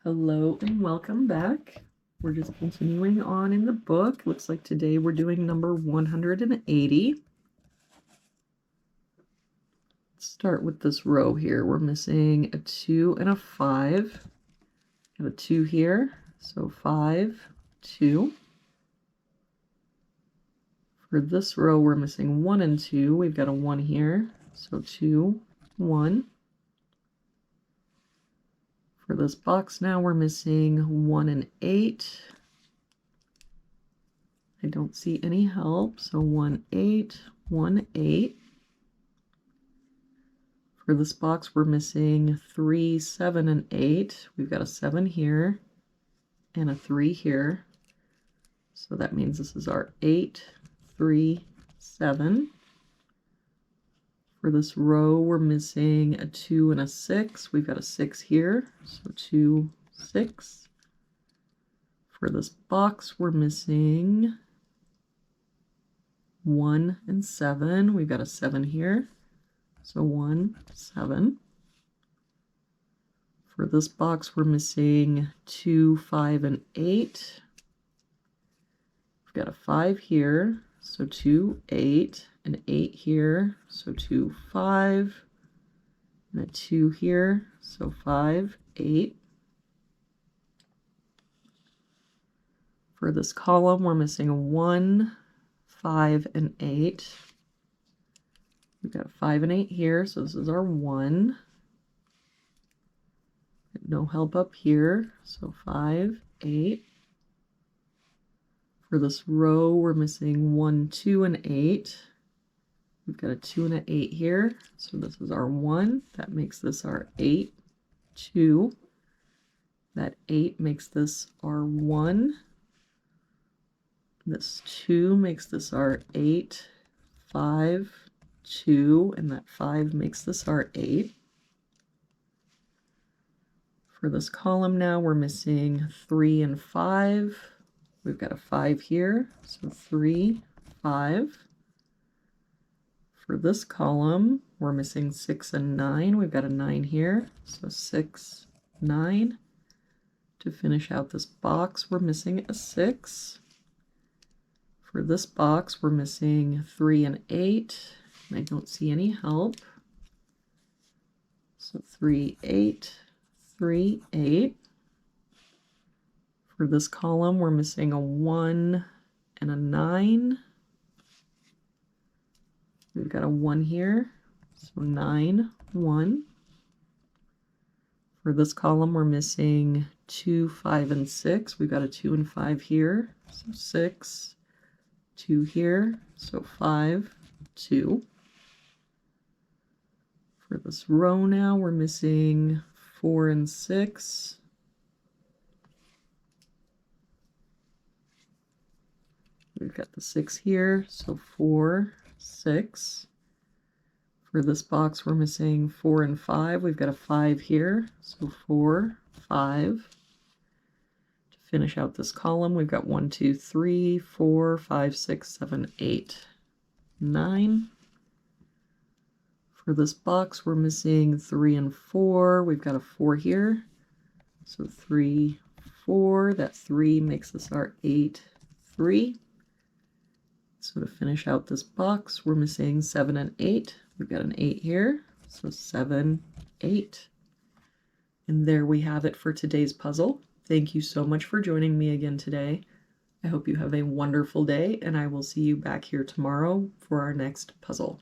Hello and welcome back. We're just continuing on in the book. Looks like today we're doing number 180. Let's start with this row here. We're missing a 2 and a 5. We have a 2 here, so 5, 2. For this row, we're missing 1 and 2. We've got a 1 here, so 2, 1. For this box now, we're missing 1 and 8. I don't see any help, so 1, 8, 1, 8. For this box, we're missing 3, 7, and 8. We've got a 7 here and a 3 here. So that means this is our 8, 3, 7. For this row, we're missing a 2 and a 6. We've got a 6 here, so 2, 6. For this box, we're missing 1 and 7. We've got a 7 here, so 1, 7. For this box, we're missing 2, 5, and 8. We've got a 5 here, so 2, 8. An 8 here, so 2, 5, and a 2 here, so 5, 8. For this column, we're missing a 1, 5, and 8. We've got a 5 and 8 here, so this is our 1. No help up here, so 5, 8. For this row, we're missing 1, 2, and 8. We've got a 2 and an 8 here, so this is our 1. That makes this our 8, 2. That 8 makes this our 1. This 2 makes this our 8, 5, 2, and that 5 makes this our 8. For this column now, we're missing 3 and 5. We've got a 5 here, so 3, 5. For this column, we're missing 6 and 9. We've got a 9 here, so 6, 9. To finish out this box, we're missing a 6. For this box, we're missing 3 and 8. And I don't see any help. So 3, 8, 3, 8. For this column, we're missing a 1 and a 9. We've got a 1 here, so 9, 1. For this column, we're missing 2, 5, and 6. We've got a 2 and 5 here, so 6, 2 here, so 5, 2. For this row now, we're missing 4 and 6. We've got the 6 here, so 4, 6. For this box, we're missing 4 and 5. We've got a 5 here, so 4, 5. To finish out this column, we've got 1, 2, 3, 4, 5, 6, 7, 8, 9. For this box, we're missing 3 and 4. We've got a 4 here, so 3, 4. That 3 makes us our 8, 3. So to finish out this box, we're missing 7 and 8. We've got an 8 here, so 7, 8. And there we have it for today's puzzle. Thank you so much for joining me again today. I hope you have a wonderful day, and I will see you back here tomorrow for our next puzzle.